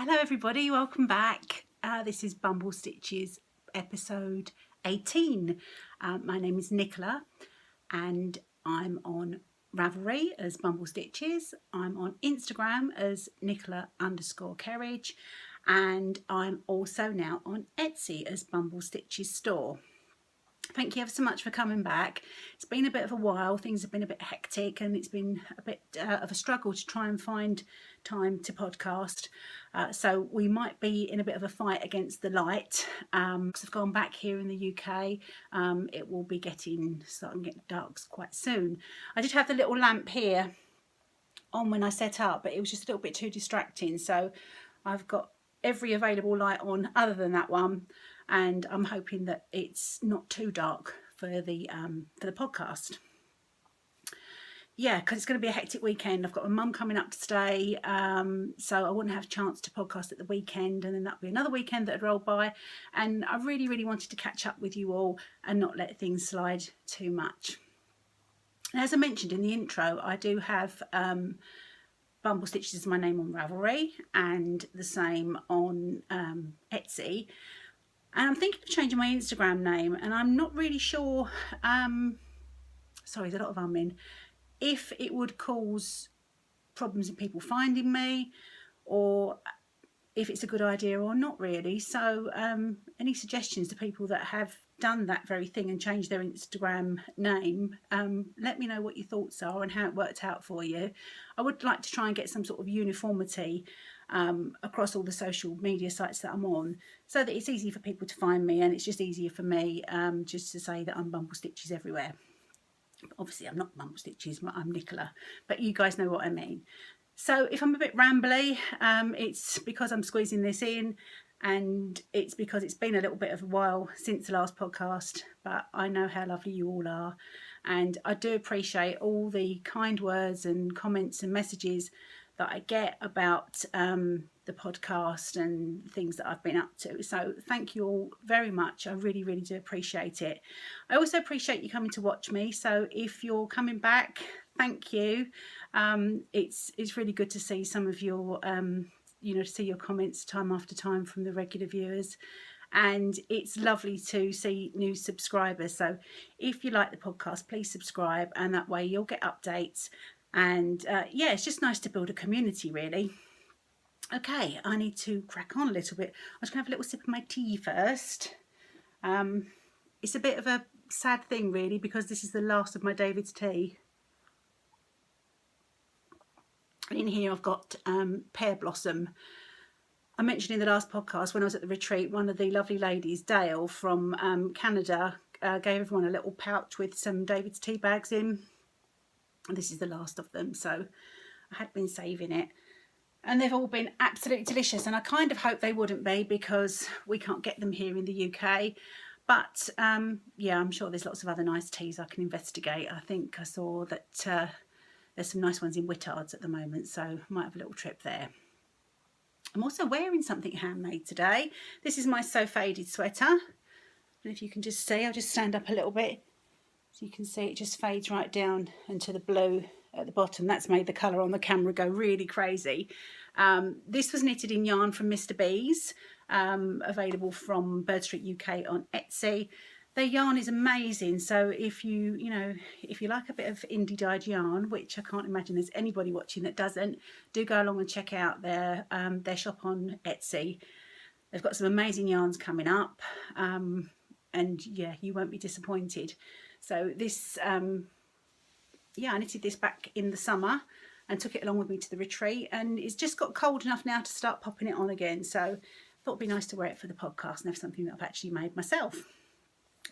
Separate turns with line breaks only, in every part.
Hello everybody, welcome back. This is Bumble Stitches episode 18. My name is Nicola and I'm on Ravelry as Bumble Stitches. I'm on Instagram as Nicola_Kerridge and I'm also now on Etsy as Bumble Stitches Store. Thank you ever so much for coming back. It's been a bit of a while, things have been a bit hectic and it's been a bit of a struggle to try and find time to podcast. So we might be in a bit of a fight against the light. Because I've gone back here in the UK, it will be starting to get dark quite soon. I did have the little lamp here on when I set up, but it was just a little bit too distracting. So I've got every available light on other than that one. And I'm hoping that it's not too dark for the podcast. Yeah, because it's going to be a hectic weekend. I've got my mum coming up to stay, so I wouldn't have a chance to podcast at the weekend, and then that'll be another weekend that had rolled by. And I really wanted to catch up with you all and not let things slide too much. And as I mentioned in the intro, I do have Bumble Stitches is my name on Ravelry and the same on Etsy. And I'm thinking of changing my Instagram name, and I'm not really sure, sorry, there's a lot of umming, if it would cause problems in people finding me, or if it's a good idea or not really. So any suggestions to people that have done that very thing and changed their Instagram name, let me know what your thoughts are and how it worked out for you. I would like to try and get some sort of uniformity across all the social media sites that I'm on, so that it's easy for people to find me, and it's just easier for me just to say that I'm Bumble Stitches everywhere. But obviously I'm not Bumble Stitches, I'm Nicola, but you guys know what I mean. So if I'm a bit rambly, it's because I'm squeezing this in, and it's because it's been a little bit of a while since the last podcast, but I know how lovely you all are, and I do appreciate all the kind words and comments and messages that I get about the podcast and things that I've been up to. So thank you all very much. I really do appreciate it. I also appreciate you coming to watch me. So if you're coming back, thank you. It's really good to see some of your, to see your comments time after time from the regular viewers. And it's lovely to see new subscribers. So if you like the podcast, please subscribe, and that way you'll get updates. And yeah, it's just nice to build a community, really. Okay, I need to crack on a little bit. I'm just going to have a little sip of my tea first. It's a bit of a sad thing, really, because this is the last of my David's tea. In here I've got pear blossom. I mentioned in the last podcast, when I was at the retreat, one of the lovely ladies, Dale from Canada, gave everyone a little pouch with some David's tea bags in. This is the last of them, so I had been saving it, and they've all been absolutely delicious, and I kind of hope they wouldn't be, because we can't get them here in the UK. But yeah, I'm sure there's lots of other nice teas I can investigate. I think I saw that there's some nice ones in Whittards at the moment, so I might have a little trip there. I'm also wearing something handmade today. This is my So Faded sweater, and if you can just see, I'll just stand up a little bit. So you can see it just fades right down into the blue at the bottom. That's made the colour on the camera go really crazy. This was knitted in yarn from Mr. B's, available from Bird Street UK on Etsy. Their yarn is amazing. So if you like a bit of indie dyed yarn, which I can't imagine there's anybody watching that doesn't, do go along and check out their shop on Etsy. They've got some amazing yarns coming up, and yeah, you won't be disappointed. So this, yeah, I knitted this back in the summer and took it along with me to the retreat, and it's just got cold enough now to start popping it on again. So I thought it'd be nice to wear it for the podcast and have something that I've actually made myself,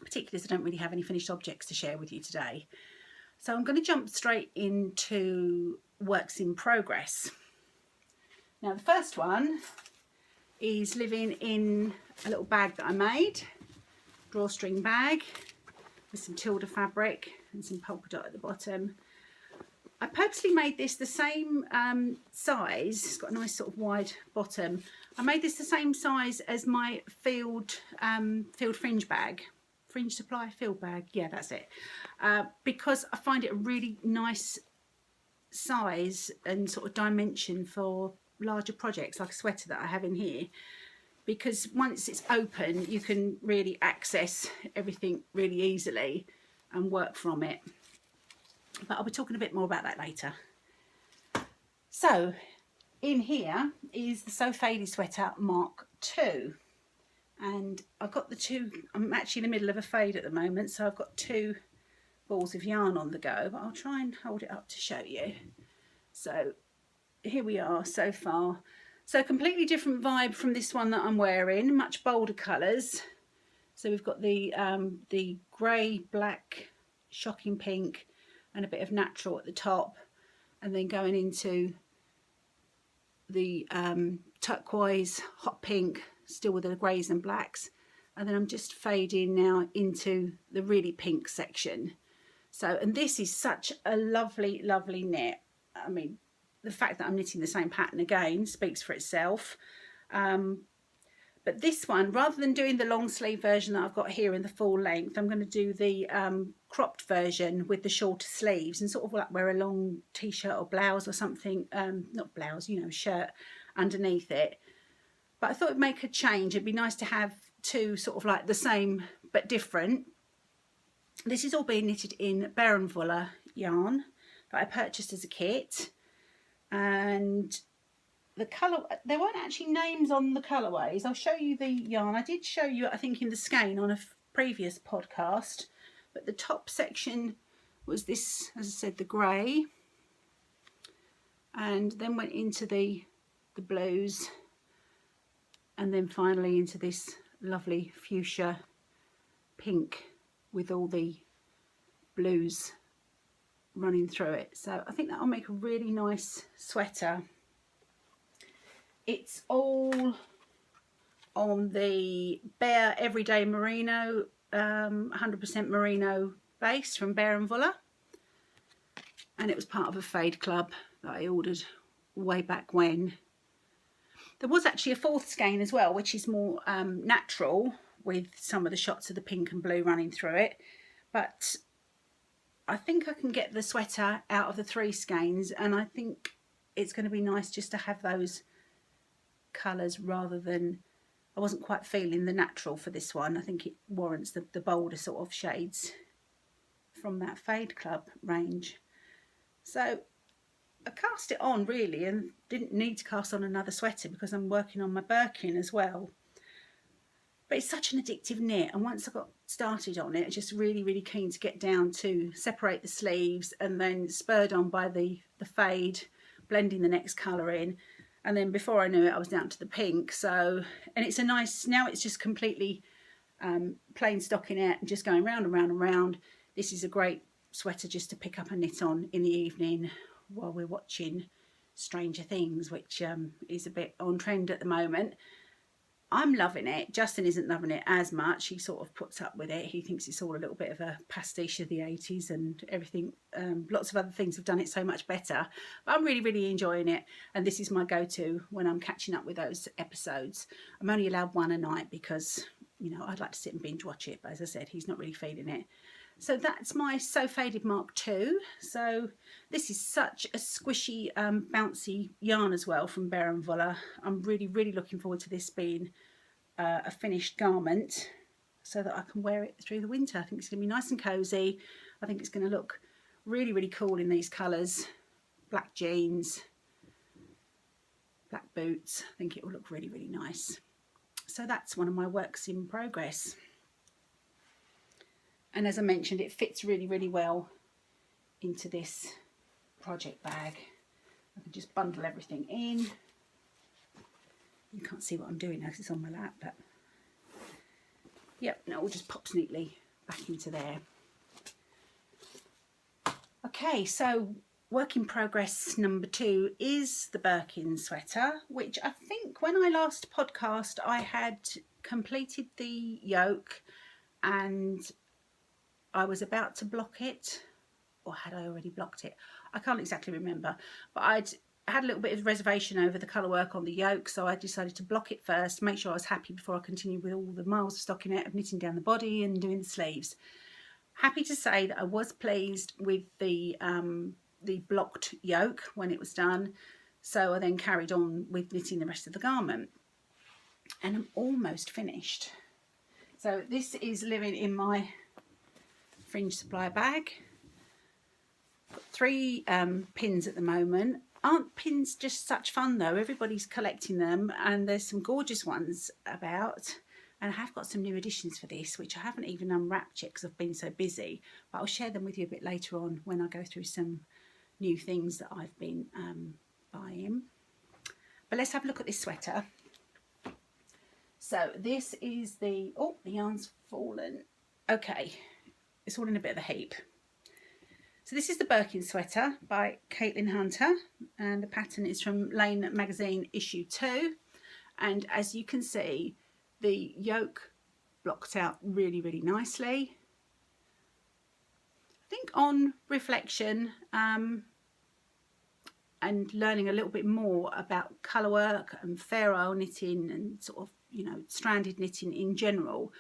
particularly as I don't really have any finished objects to share with you today. So I'm going to jump straight into works in progress. Now the first one is living in a little bag that I made, drawstring bag, with some Tilda fabric and some polka dot at the bottom. I purposely made this the same size. It's got a nice sort of wide bottom. I made this the same size as my field fringe bag, fringe supply field bag. Yeah, that's it. Because I find it a really nice size and sort of dimension for larger projects like a sweater that I have in here, because once it's open you can really access everything really easily and work from it. But I'll be talking a bit more about that later. So in here is the So Faded Sweater Mark II, and I've got the two. I'm actually in the middle of a fade at the moment, so I've got two balls of yarn on the go, but I'll try and hold it up to show you. So here we are so far. So completely different vibe from this one that I'm wearing, much bolder colours. So we've got the grey, black, shocking pink and a bit of natural at the top, and then going into the turquoise, hot pink, still with the greys and blacks, and then I'm just fading now into the really pink section. So, and this is such a lovely knit. I mean, the fact that I'm knitting the same pattern again speaks for itself. But this one, rather than doing the long sleeve version that I've got here in the full length, I'm going to do the cropped version with the shorter sleeves and sort of like wear a long t-shirt or blouse or something, not blouse, you know, shirt underneath it. But I thought it'd make a change. It'd be nice to have two sort of like the same but different. This is all being knitted in Birkin yarn that I purchased as a kit, and the colour, there weren't actually names on the colourways. I'll show you the yarn. I did show you, I think, in the skein on a previous podcast, but the top section was this, as I said, the grey, and then went into the blues, and then finally into this lovely fuchsia pink with all the blues running through it. So I think that'll make a really nice sweater. It's all on the Bare Everyday Merino, 100% merino base from Birkin, and it was part of a fade club that I ordered way back when. There was actually a fourth skein as well, which is more natural, with some of the shots of the pink and blue running through it, but I think I can get the sweater out of the three skeins, and I think it's going to be nice just to have those colours rather than, I wasn't quite feeling the natural for this one. I think it warrants the bolder sort of shades from that Fade Club range. So I cast it on really and didn't need to cast on another sweater because I'm working on my Birkin as well. But it's such an addictive knit, and once I got started on it, just really keen to get down to separate the sleeves, and then spurred on by the fade, blending the next colour in, and then before I knew it I was down to the pink. So, and it's a nice, now it's just completely plain stockinette and just going round and round and round. This is a great sweater just to pick up and knit on in the evening while we're watching Stranger Things, which is a bit on trend at the moment. I'm loving it. Justin isn't loving it as much. He sort of puts up with it. He thinks it's all a little bit of a pastiche of the 80s and everything. Lots of other things have done it so much better. But I'm really enjoying it. And this is my go-to when I'm catching up with those episodes. I'm only allowed one a night because, you know, I'd like to sit and binge watch it. But as I said, he's not really feeling it. So that's my So Faded Mark II. So this is such a squishy, bouncy yarn as well from Birkin. I'm really looking forward to this being a finished garment so that I can wear it through the winter. I think it's going to be nice and cosy. I think it's going to look really cool in these colours. Black jeans, black boots. I think it will look really nice. So that's one of my works in progress. And as I mentioned, it fits really well into this project bag. I can just bundle everything in. You can't see what I'm doing now because it's on my lap, but yep, no, it all just pops neatly back into there. Okay, so work in progress number 2 is the Birkin sweater, which I think when I last podcast I had completed the yoke and I was about to block it, or had I already blocked it? I can't exactly remember, but I'd had a little bit of reservation over the colour work on the yoke, so I decided to block it first, make sure I was happy before I continued with all the miles of stockinette of knitting down the body and doing the sleeves. Happy to say that I was pleased with the blocked yoke when it was done. So I then carried on with knitting the rest of the garment, and I'm almost finished. So this is living in my fringe supply bag. Got 3 pins at the moment. Aren't pins just such fun though? Everybody's collecting them, and there's some gorgeous ones about. And I have got some new additions for this, which I haven't even unwrapped yet because I've been so busy. But I'll share them with you a bit later on when I go through some new things that I've been buying. But let's have a look at this sweater. So this is the, oh, the yarn's fallen. Okay, it's all in a bit of a heap. So this is the Birkin sweater by Caitlin Hunter, and the pattern is from Lane Magazine issue 2. And as you can see, the yoke blocked out really, really nicely. I think on reflection and learning a little bit more about colour work and fair isle knitting and sort of, you know, stranded knitting in general,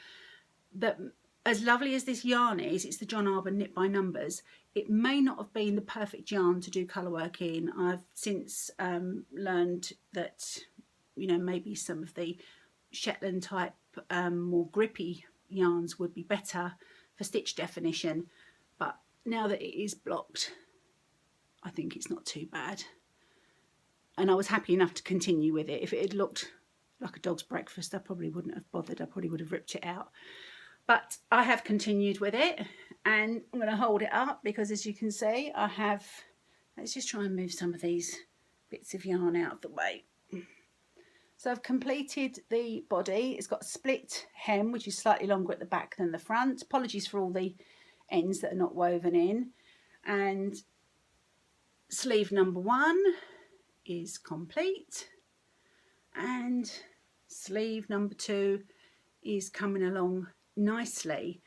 that as lovely as this yarn is, it's the John Arbor Knit by Numbers, it may not have been the perfect yarn to do colour work in. I've since learned that, you know, maybe some of the Shetland type more grippy yarns would be better for stitch definition, but now that it is blocked, I think it's not too bad. And I was happy enough to continue with it. If it had looked like a dog's breakfast, I probably wouldn't have bothered. I probably would have ripped it out. But I have continued with it, and I'm going to hold it up because, as you can see, I have, let's just try and move some of these bits of yarn out of the way. So I've completed the body. It's got a split hem, which is slightly longer at the back than the front. Apologies for all the ends that are not woven in. And sleeve number 1 is complete. And sleeve number 2 is coming along nicely.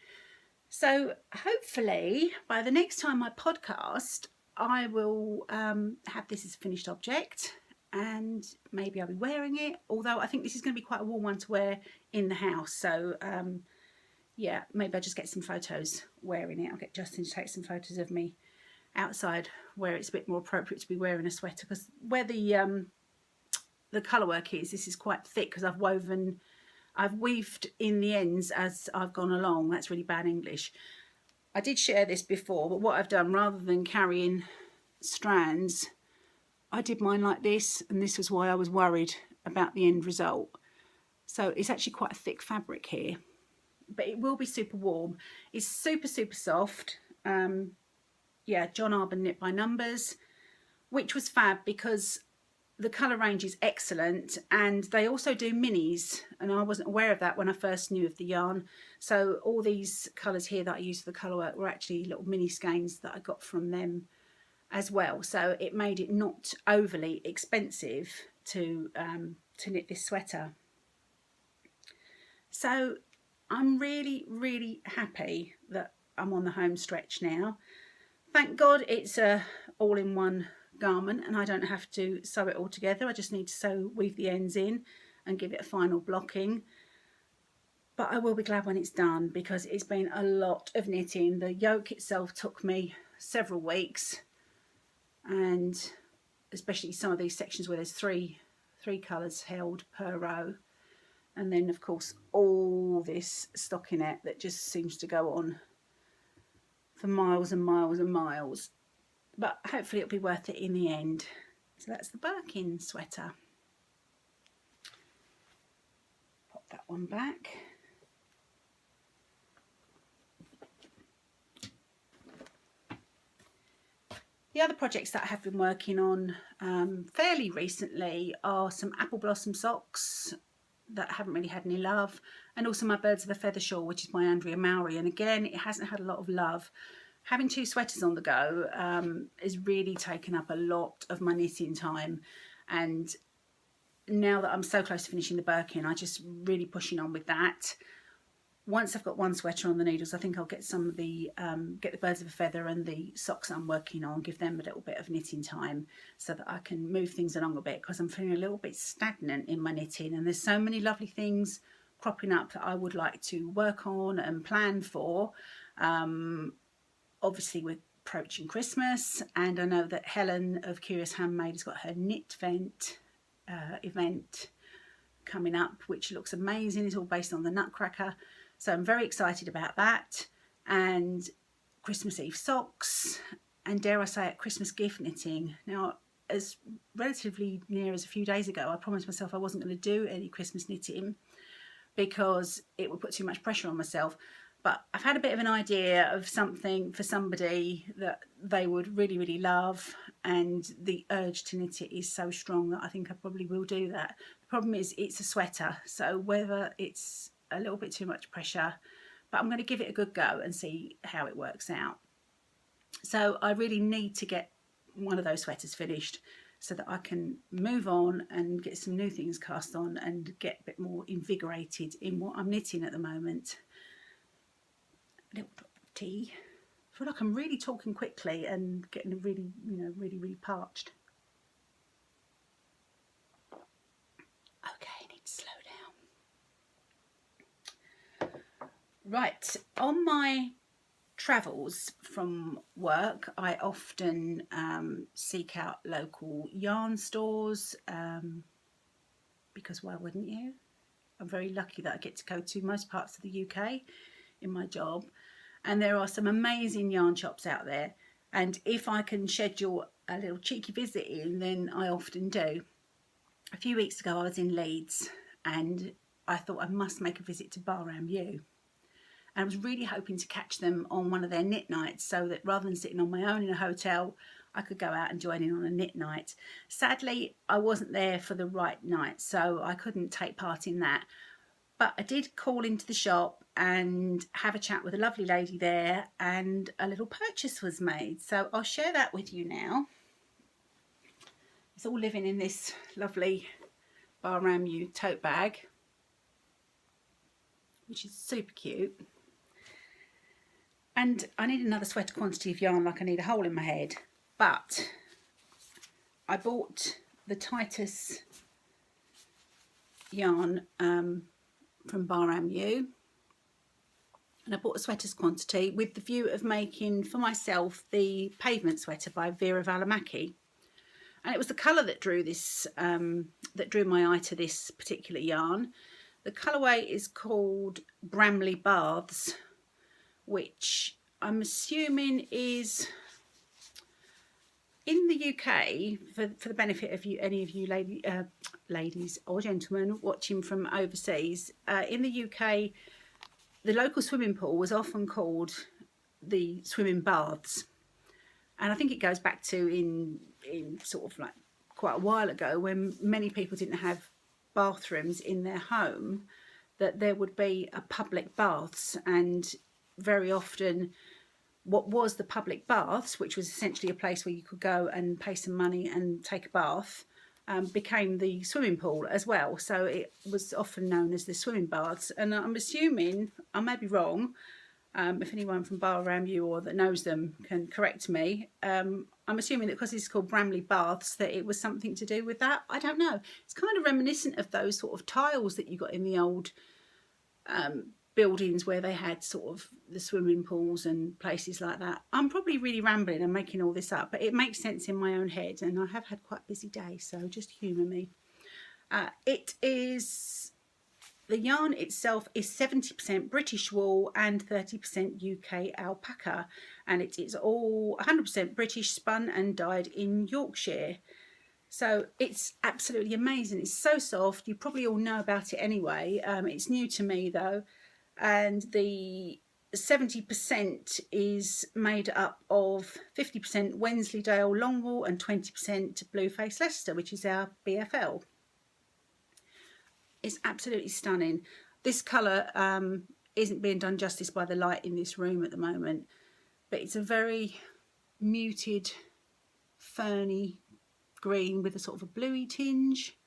So hopefully by the next time I podcast, I will have this as a finished object, and maybe I'll be wearing it, although I think this is going to be quite a warm one to wear in the house. So yeah, maybe I'll just get some photos wearing it. I'll get Justin to take some photos of me outside where it's a bit more appropriate to be wearing a sweater, because where the colour work is, this is quite thick because I've weaved in the ends as I've gone along. That's really bad English. I did share this before, but what I've done, rather than carrying strands, I did mine like this, and this was why I was worried about the end result. So it's actually quite a thick fabric here, but it will be super warm. It's super, super soft. Yeah, John Arbor Knit by Numbers, which was fab because the colour range is excellent, and they also do minis, and I wasn't aware of that when I first knew of the yarn. So all these colours here that I use for the colour work were actually little mini skeins that I got from them as well. So it made it not overly expensive to knit this sweater. So I'm really, really happy that I'm on the home stretch now. Thank God it's a all-in-one garment and I don't have to sew it all together. I just need to weave the ends in and give it a final blocking. But I will be glad when it's done, because it's been a lot of knitting. The yoke itself took me several weeks, and especially some of these sections where there's three colours held per row, and then of course all this stockinette that just seems to go on for miles and miles and miles. But hopefully it'll be worth it in the end. So that's the Birkin sweater. Pop that one back. The other projects that I have been working on fairly recently are some apple blossom socks that haven't really had any love, and also my Birds of a Feather shawl, which is by Andrea Mowry, and again it hasn't had a lot of love. Having 2 sweaters on the go has really taken up a lot of my knitting time, and now that I'm so close to finishing the Birkin, I'm just really pushing on with that. Once I've got one sweater on the needles, I think I'll get some of the get the Birds of a Feather and the socks I'm working on, give them a little bit of knitting time so that I can move things along a bit, because I'm feeling a little bit stagnant in my knitting, and there's so many lovely things cropping up that I would like to work on and plan for. Obviously with approaching Christmas, and I know that Helen of Curious Handmade has got her knit event coming up, which looks amazing. It's all based on the Nutcracker, so I'm very excited about that. And Christmas Eve socks, and dare I say it, Christmas gift knitting. Now, as relatively near as a few days ago, I promised myself I wasn't going to do any Christmas knitting because it would put too much pressure on myself. But I've had a bit of an idea of something for somebody that they would really, really love, and the urge to knit it is so strong that I think I probably will do that. The problem is it's a sweater, so whether it's a little bit too much pressure, but I'm going to give it a good go and see how it works out. So I really need to get one of those sweaters finished so that I can move on and get some new things cast on and get a bit more invigorated in what I'm knitting at the moment. A little drop of tea. I feel like I'm really talking quickly and getting really, really parched. Okay, I need to slow down. Right, on my travels from work, I often seek out local yarn stores because why wouldn't you? I'm very lucky that I get to go to most parts of the UK in my job, and there are some amazing yarn shops out there, and if I can schedule a little cheeky visit in, then I often do. A few weeks ago I was in Leeds and I thought I must make a visit to Barham U. And I was really hoping to catch them on one of their knit nights so that rather than sitting on my own in a hotel, I could go out and join in on a knit night. Sadly, I wasn't there for the right night, so I couldn't take part in that. But I did call into the shop and have a chat with a lovely lady there, and a little purchase was made. So I'll share that with you now. It's all living in this lovely Barham U tote bag, which is super cute. And I need another sweater quantity of yarn, like I need a hole in my head. But I bought the Titus yarn from Barham U, and I bought a sweater's quantity with the view of making for myself the pavement sweater by Vera Valimaki. And it was the colour that drew this, that drew my eye to this particular yarn. The colourway is called Bramley Baths, which I'm assuming is in the UK, for the benefit of you, any of you ladies or gentlemen watching from overseas. In the UK, the local swimming pool was often called the swimming baths, and I think it goes back to in sort of like quite a while ago, when many people didn't have bathrooms in their home, that there would be a public baths, and very often what was the public baths, which was essentially a place where you could go and pay some money and take a bath, became the swimming pool as well. So it was often known as the swimming baths. And I'm assuming, I may be wrong, if anyone from Barham U or that knows them can correct me, I'm assuming that because it's called Bramley Baths that it was something to do with that. I don't know. It's kind of reminiscent of those sort of tiles that you got in the old buildings where they had sort of the swimming pools and places like that. I'm probably really rambling and making all this up, but it makes sense in my own head, and I have had quite a busy day, so just humour me. The yarn itself is 70% British wool and 30% UK alpaca, and it is all 100% British, spun and dyed in Yorkshire. So it's absolutely amazing. It's so soft. You probably all know about it anyway. It's new to me though. And the 70% is made up of 50% Wensleydale long wool and 20% Blueface Leicester, which is our BFL. It's absolutely stunning. This colour isn't being done justice by the light in this room at the moment, but it's a very muted, ferny green with a sort of a bluey tinge.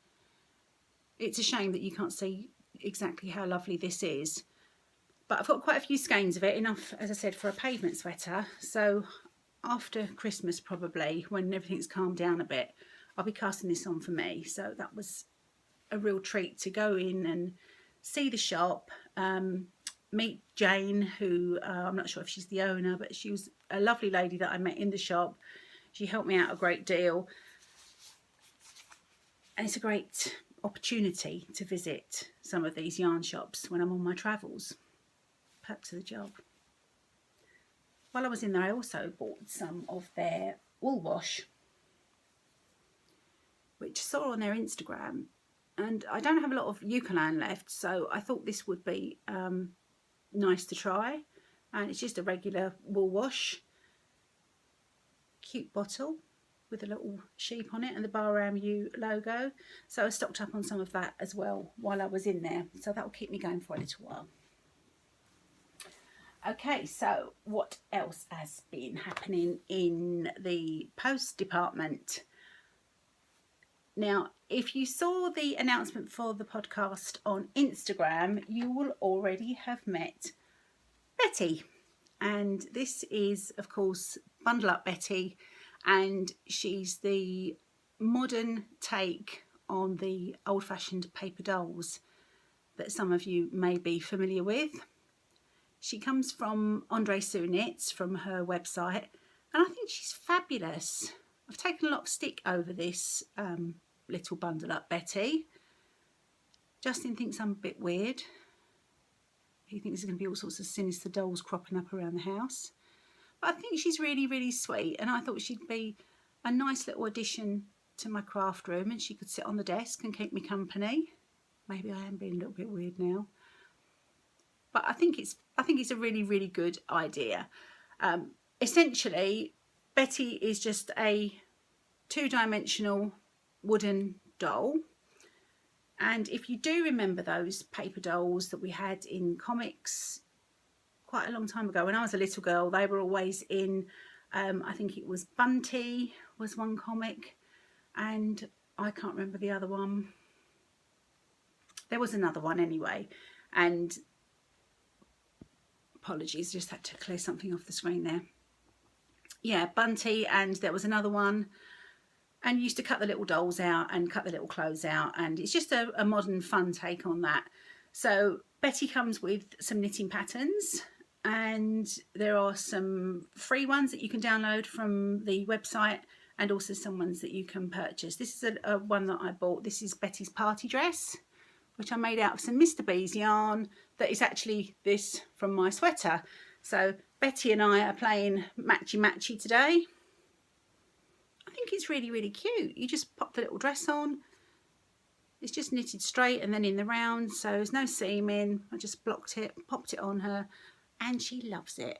It's a shame that you can't see exactly how lovely this is. But I've got quite a few skeins of it, enough, as I said, for a pavement sweater. So after Christmas, probably, when everything's calmed down a bit, I'll be casting this on for me. So that was a real treat to go in and see the shop. meet Jane, who I'm not sure if she's the owner, but she was a lovely lady that I met in the shop. She helped me out a great deal, and it's a great opportunity to visit some of these yarn shops when I'm on my travels. Perks of the job. While I was in there, I also bought some of their wool wash, which I saw on their Instagram, and I don't have a lot of Eucalan left, so I thought this would be nice to try. And it's just a regular wool wash, cute bottle with a little sheep on it and the Bahram U logo. So I stocked up on some of that as well while I was in there, so that will keep me going for a little while. Okay, so what else has been happening in the post department? Now, if you saw the announcement for the podcast on Instagram, you will already have met Betty. And this is, of course, Bundle Up Betty, and she's the modern take on the old-fashioned paper dolls that some of you may be familiar with. She comes from Andre Sue Knits, from her website, and I think she's fabulous. I've taken a lot of stick over this little Bundle Up Betty. Justin thinks I'm a bit weird. He thinks there's going to be all sorts of sinister dolls cropping up around the house. But I think she's really, really sweet, and I thought she'd be a nice little addition to my craft room, and she could sit on the desk and keep me company. Maybe I am being a little bit weird now. But I think it's a really, really good idea. Essentially, Betty is just a two-dimensional wooden doll. And if you do remember those paper dolls that we had in comics quite a long time ago, when I was a little girl, they were always in, I think it was Bunty was one comic, and I can't remember the other one. There was another one anyway, and apologies, just had to clear something off the screen there. Yeah, Bunty, and there was another one, and you used to cut the little dolls out and cut the little clothes out, and it's just a modern fun take on that. So Betty comes with some knitting patterns, and there are some free ones that you can download from the website, and also some ones that you can purchase. This is a one that I bought. This is Betty's party dress, which I made out of some Mr. B's yarn that is actually this from my sweater. So Betty and I are playing matchy-matchy today. I think it's really, really cute. You just pop the little dress on. It's just knitted straight and then in the round, so there's no seaming. I just blocked it, popped it on her, and she loves it.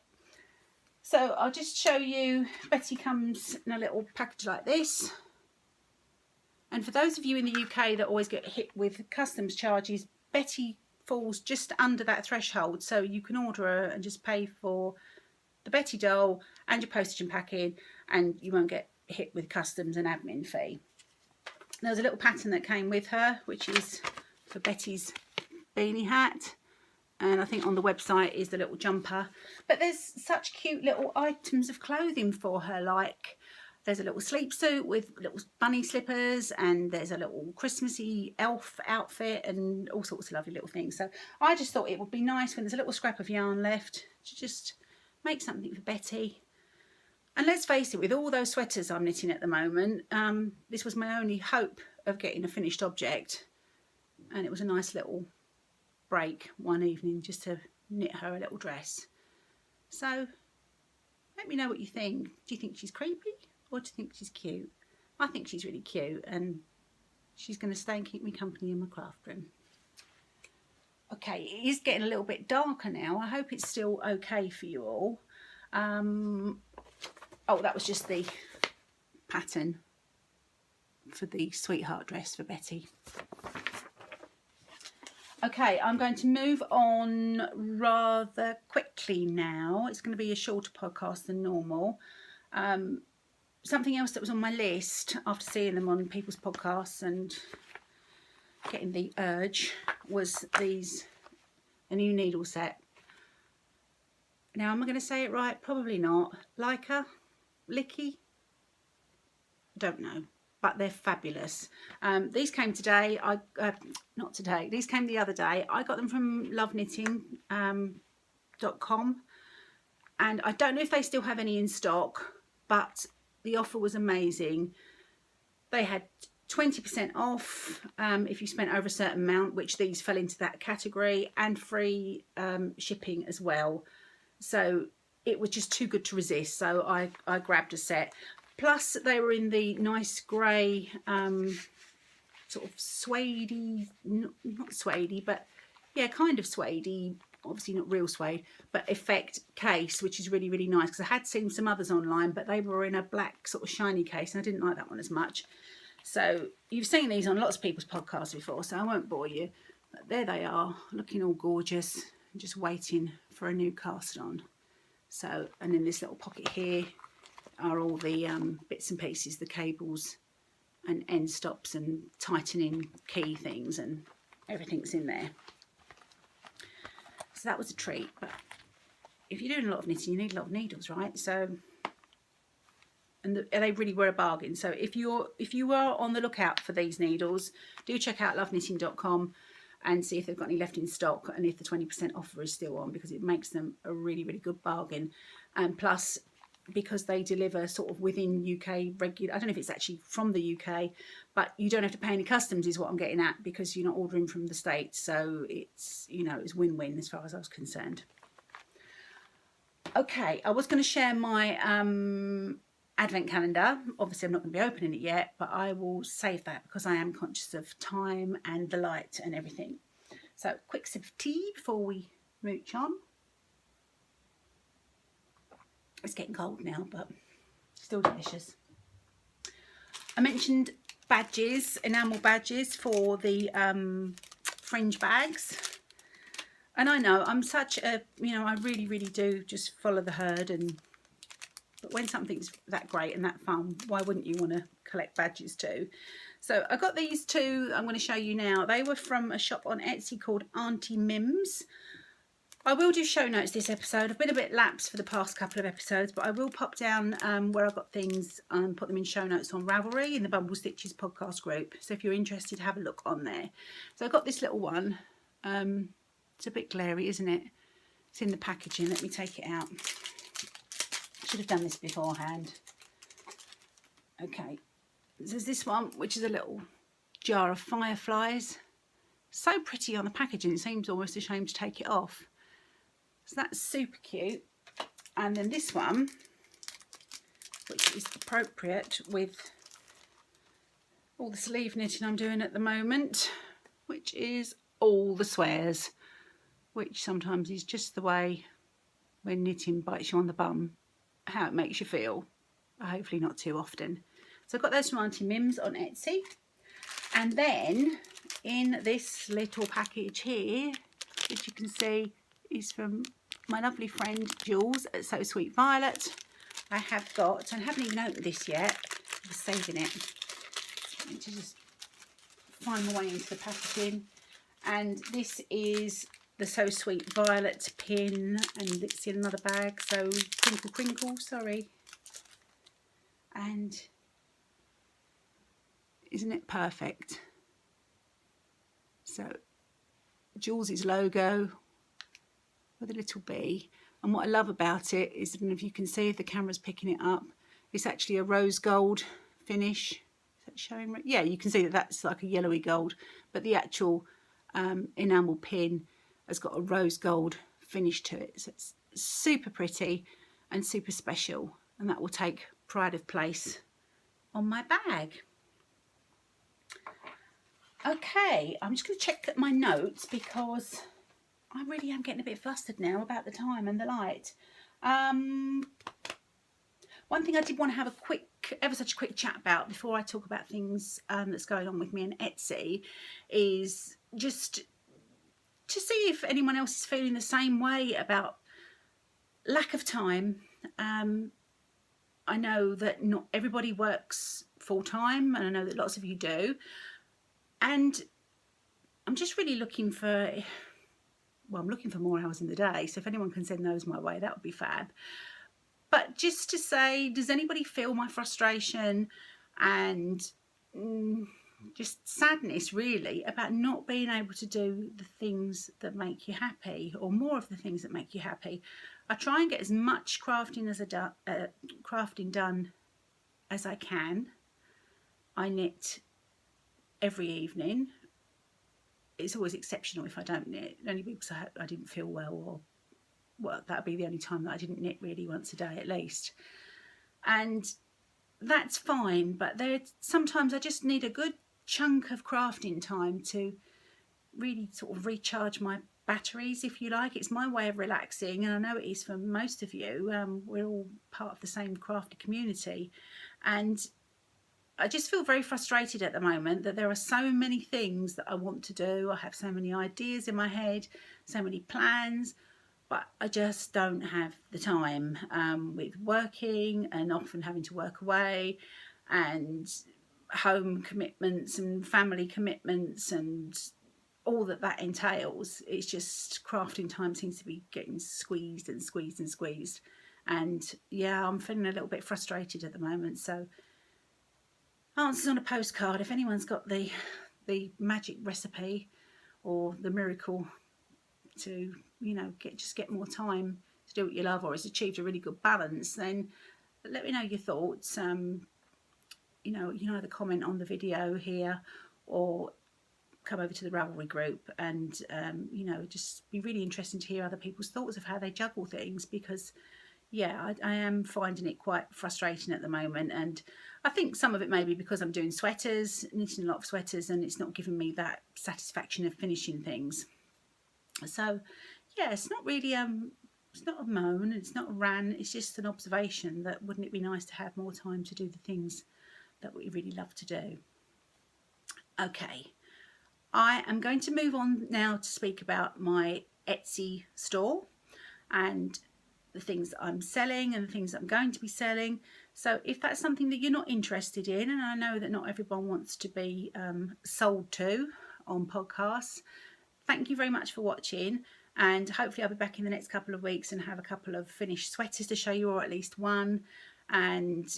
So I'll just show you. Betty comes in a little package like this. And for those of you in the UK that always get hit with customs charges, Betty falls just under that threshold. So you can order her and just pay for the Betty doll and your postage and packing, and you won't get hit with customs and admin fee. There was a little pattern that came with her, which is for Betty's beanie hat. And I think on the website is the little jumper. But there's such cute little items of clothing for her, like there's a little sleep suit with little bunny slippers, and there's a little Christmassy elf outfit, and all sorts of lovely little things. So I just thought it would be nice when there's a little scrap of yarn left to just make something for Betty. And let's face it, with all those sweaters I'm knitting at the moment, this was my only hope of getting a finished object. And it was a nice little break one evening just to knit her a little dress. So let me know what you think. Do you think she's creepy, or do you think she's cute? I think she's really cute, and she's going to stay and keep me company in my craft room. Okay, it is getting a little bit darker now. I hope it's still okay for you all. Oh, that was just the pattern for the sweetheart dress for Betty. Okay, I'm going to move on rather quickly now. It's going to be a shorter podcast than normal. Something else that was on my list after seeing them on people's podcasts and getting the urge was a new needle set. Now, am I going to say it right? Probably not. Licky? Don't know. but they're fabulous. These came today. Not today. These came the other day. I got them from loveknitting.com, and I don't know if they still have any in stock, but the offer was amazing. They had 20% off if you spent over a certain amount, which these fell into that category, and free shipping as well. So it was just too good to resist. So I grabbed a set. Plus they were in the nice grey sort of suede-y, not suede-y, but yeah, kind of suede-y, obviously not real suede, but effect case, which is really, really nice, because I had seen some others online, but they were in a black sort of shiny case, and I didn't like that one as much. So you've seen these on lots of people's podcasts before, so I won't bore you. But there they are, looking all gorgeous, just waiting for a new cast on. So, and in this little pocket here are all the bits and pieces, the cables and end stops and tightening key things, and everything's in there. So that was a treat. But if you're doing a lot of knitting, you need a lot of needles, right? So, and they really were a bargain. So if you are on the lookout for these needles, do check out loveknitting.com and see if they've got any left in stock, and if the 20% offer is still on, because it makes them a really, really good bargain. And plus, because they deliver sort of within UK regular, I don't know if it's actually from the UK, but you don't have to pay any customs is what I'm getting at, because you're not ordering from the States. So it's, you know, it's win-win as far as I was concerned. Okay, I was going to share my advent calendar. Obviously I'm not going to be opening it yet, but I will save that because I am conscious of time and the light and everything. So quick sip of tea before we mooch on. It's getting cold now, but still delicious. I mentioned badges, enamel badges for the fringe bags. And I know I'm such a, you know, I really, really do just follow the herd. But when something's that great and that fun, why wouldn't you want to collect badges too? So I got these two I'm going to show you now. They were from a shop on Etsy called Auntie Mims. I will do show notes this episode. I've been a bit lapsed for the past couple of episodes, but I will pop down where I've got things and put them in show notes on Ravelry in the Bumble Stitches podcast group. So if you're interested, have a look on there. So I got this little one. It's a bit glary, isn't it? It's in the packaging. Let me take it out. Should have done this beforehand. Okay. There's this one, which is a little jar of fireflies. So pretty on the packaging. It seems almost a shame to take it off. So that's super cute. And then this one, which is appropriate with all the sleeve knitting I'm doing at the moment, which is all the swears, which sometimes is just the way when knitting bites you on the bum, how it makes you feel. Hopefully not too often. So I've got those from Auntie Mims on Etsy. And then in this little package here, which you can see is from my lovely friend Jules at So Sweet Violet, I have got, and I haven't even opened this yet, I was saving it. I need to just find my way into the packaging. And this is the So Sweet Violet pin, and it's in another bag, so crinkle crinkle, sorry. And isn't it perfect? So Jules' logo with a little bee, and what I love about it is, I don't know if you can see if the camera's picking it up, it's actually a rose gold finish. Is that showing? Yeah, you can see that that's like a yellowy gold, but the actual enamel pin has got a rose gold finish to it. So it's super pretty and super special, and that will take pride of place on my bag. Okay, I'm just going to check my notes because I really am getting a bit flustered now about the time and the light. One thing I did want to have a quick, ever such a quick chat about before I talk about things that's going on with me on Etsy is just to see if anyone else is feeling the same way about lack of time. I know that not everybody works full-time, and I know that lots of you do. And I'm just really looking for, well, I'm looking for more hours in the day. So if anyone can send those my way, that would be fab. But just to say, does anybody feel my frustration? And just sadness really about not being able to do the things that make you happy, or more of the things that make you happy. I try and get as much crafting done as I can. I knit every evening. It's always exceptional if I don't knit, only because I didn't feel well, or that'd be the only time that I didn't knit, really, once a day at least. And that's fine, but sometimes I just need a good chunk of crafting time to really sort of recharge my batteries, if you like. It's my way of relaxing, and I know it is for most of you. We're all part of the same crafty community, and I just feel very frustrated at the moment that there are so many things that I want to do. I have so many ideas in my head, so many plans, but I just don't have the time, with working and often having to work away, and home commitments and family commitments and all that entails. It's just crafting time seems to be getting squeezed and squeezed and squeezed. And yeah, I'm feeling a little bit frustrated at the moment. So answers on a postcard. If anyone's got the magic recipe or the miracle to, you know, get more time to do what you love, or has achieved a really good balance, then let me know your thoughts. You know, you can either comment on the video here or come over to the Ravelry group, and you know, just be really interesting to hear other people's thoughts of how they juggle things, because yeah, I am finding it quite frustrating at the moment. And I think some of it may be because I'm doing sweaters, knitting a lot of sweaters, and it's not giving me that satisfaction of finishing things. So yeah, it's not really it's not a moan, it's not a rant, it's just an observation that wouldn't it be nice to have more time to do the things that we really love to do. Okay, I am going to move on now to speak about my Etsy store and the things that I'm selling and the things that I'm going to be selling. So if that's something that you're not interested in, and I know that not everyone wants to be sold to on podcasts, thank you very much for watching, and hopefully I'll be back in the next couple of weeks and have a couple of finished sweaters to show you, or at least one, and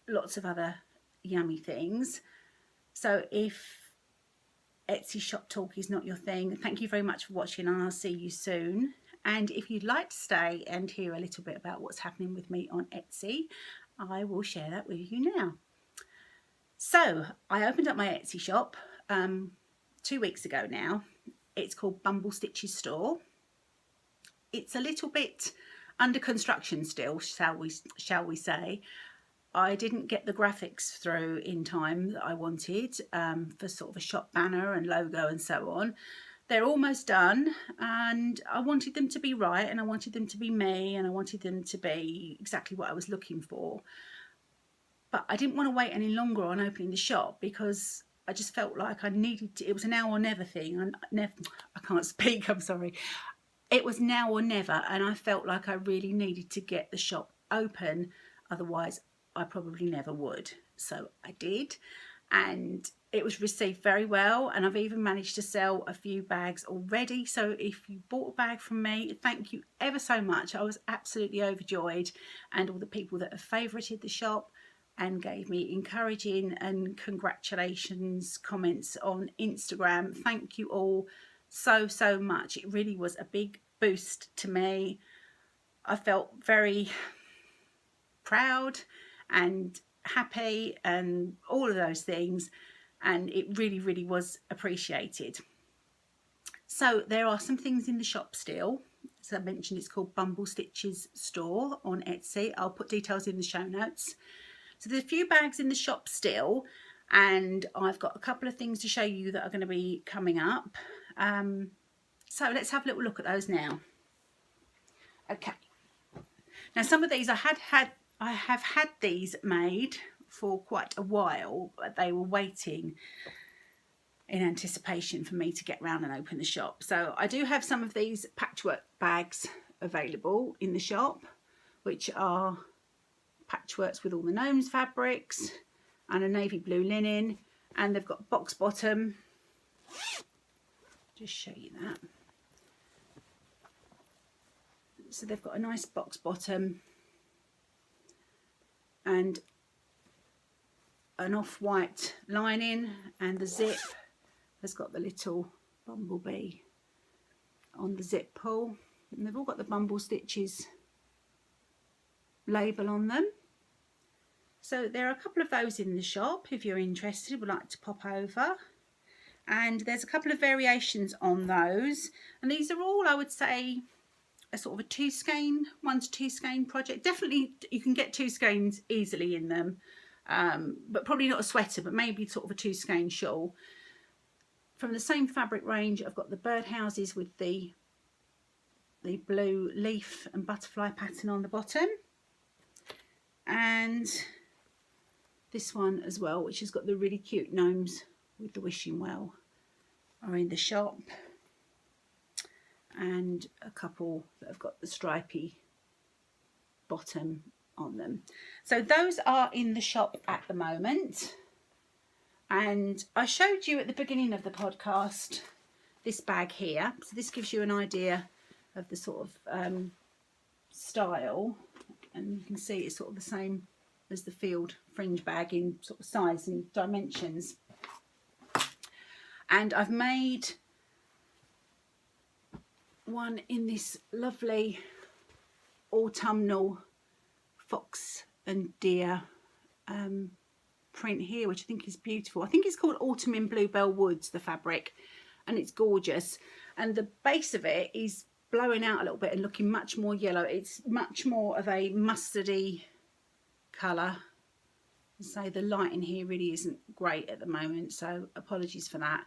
lots of other yummy things. So if Etsy shop talk is not your thing, thank you very much for watching, and I'll see you soon. And if you'd like to stay and hear a little bit about what's happening with me on Etsy, I will share that with you now. So I opened up my Etsy shop 2 weeks ago now. It's called Bumble Stitches Store. It's a little bit under construction still, shall we say. I didn't get the graphics through in time that I wanted, for sort of a shop banner and logo and so on. They're almost done, and I wanted them to be right, and I wanted them to be me, and I wanted them to be exactly what I was looking for. But I didn't want to wait any longer on opening the shop, because I just felt like I needed to. It was a now or never thing. I can't speak, I'm sorry. It was now or never, and I felt like I really needed to get the shop open, otherwise I probably never would. So I did, and it was received very well, and I've even managed to sell a few bags already. So if you bought a bag from me, thank you ever so much. I was absolutely overjoyed, and all the people that have favorited the shop and gave me encouraging and congratulations comments on Instagram, thank you all so much. It really was a big boost to me. I felt very proud and happy and all of those things, and it really was appreciated. So there are some things in the shop still. As I mentioned, it's called Bumble Stitches Store on Etsy. I'll put details in the show notes. So there's a few bags in the shop still, and I've got a couple of things to show you that are going to be coming up. So let's have a little look at those now. Okay. Now some of these I have had these made for quite a while, but they were waiting in anticipation for me to get round and open the shop. So I do have some of these patchwork bags available in the shop, which are patchworks with all the gnomes fabrics and a navy blue linen, and they've got box bottom. Just show you that. So they've got a nice box bottom, and an off-white lining, and the zip has got the little bumblebee on the zip pull, and they've all got the Bumble Stitches label on them. So there are a couple of those in the shop if you're interested, would like to pop over. And there's a couple of variations on those, and these are all, I would say, a sort of a 2 skein, 1 to 2 skein project. Definitely you can get 2 skeins easily in them, but probably not a sweater, but maybe sort of a 2 skein shawl. From the same fabric range, I've got the birdhouses with the blue leaf and butterfly pattern on the bottom, and this one as well, which has got the really cute gnomes with the wishing well, are in the shop, and a couple that have got the stripy bottom on them. So those are in the shop at the moment. And I showed you at the beginning of the podcast this bag here, so this gives you an idea of the sort of style, and you can see it's sort of the same as the field fringe bag in sort of size and dimensions. And I've made one in this lovely autumnal fox and deer print here, which I think is beautiful. I think it's called Autumn in Bluebell Woods, the fabric, and it's gorgeous. And the base of it is blowing out a little bit and looking much more yellow. It's much more of a mustardy colour. So the light in here really isn't great at the moment, so apologies for that.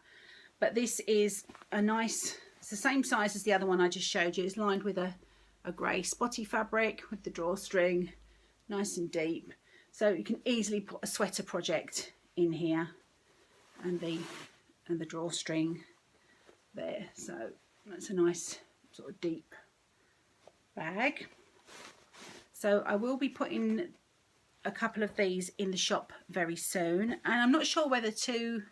But this is a nice, it's the same size as the other one I just showed you. It's lined with a grey spotty fabric with the drawstring, nice and deep. So you can easily put a sweater project in here, and the drawstring there. So that's a nice sort of deep bag. So I will be putting a couple of these in the shop very soon, and I'm not sure whether to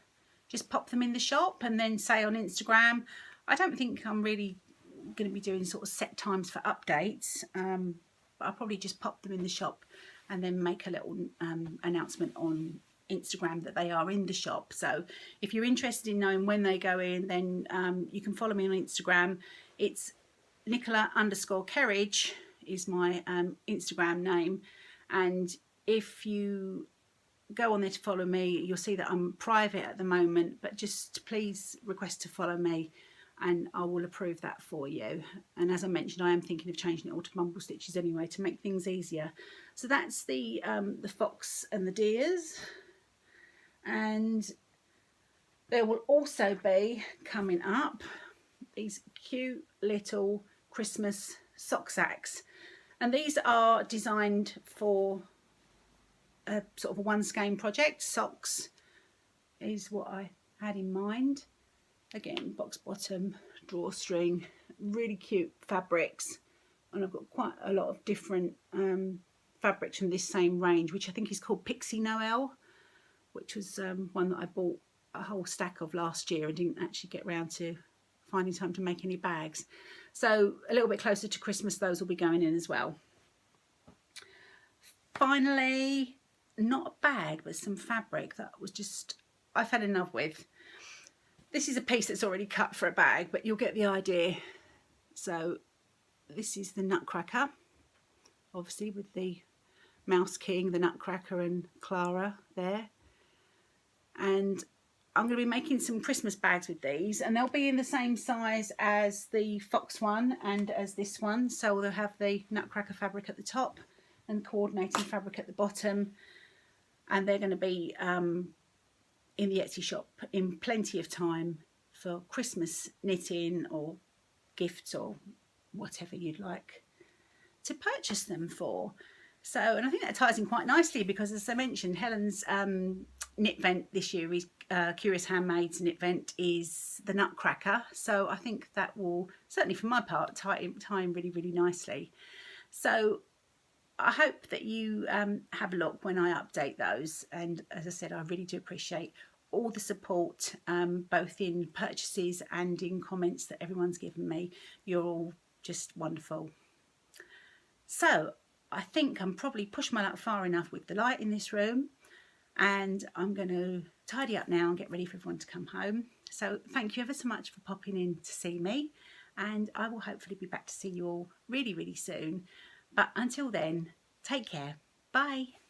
just pop them in the shop and then say on Instagram. I don't think I'm really going to be doing sort of set times for updates, but I'll probably just pop them in the shop and then make a little announcement on Instagram that they are in the shop. So if you're interested in knowing when they go in, then you can follow me on Instagram. It's Nicola_Kerridge is my Instagram name, and if you go on there to follow me, you'll see that I'm private at the moment, but just please request to follow me and I will approve that for you. And as I mentioned, I am thinking of changing it all to Bumble Stitches anyway to make things easier. So that's the fox and the deers, and there will also be coming up these cute little Christmas sock sacks, and these are designed for a sort of a 1 skein project. Socks is what I had in mind. Again, box bottom, drawstring, really cute fabrics, and I've got quite a lot of different fabrics from this same range, which I think is called Pixie Noel, which was one that I bought a whole stack of last year and didn't actually get round to finding time to make any bags. So a little bit closer to Christmas, those will be going in as well. Finally, not a bag, but some fabric that was just, I fell in love with. This is a piece that's already cut for a bag, but you'll get the idea. So this is the Nutcracker, obviously with the Mouse King, the Nutcracker and Clara there. And I'm going to be making some Christmas bags with these, and they'll be in the same size as the Fox one and as this one. So they'll have the Nutcracker fabric at the top and coordinating fabric at the bottom, and they're going to be in the Etsy shop in plenty of time for Christmas knitting or gifts or whatever you'd like to purchase them for. So, and I think that ties in quite nicely because, as I mentioned, Helen's knit vent this year is Curious Handmaid's knit vent is the Nutcracker. So I think that will certainly, for my part, tie in really, really nicely. So I hope that you have a look when I update those. And as I said, I really do appreciate all the support, both in purchases and in comments that everyone's given me. You're all just wonderful. So I think I'm probably pushed my luck far enough with the light in this room. and I'm going to tidy up now and get ready for everyone to come home. So thank you ever so much for popping in to see me, and I will hopefully be back to see you all really, really soon. But until then, take care. Bye.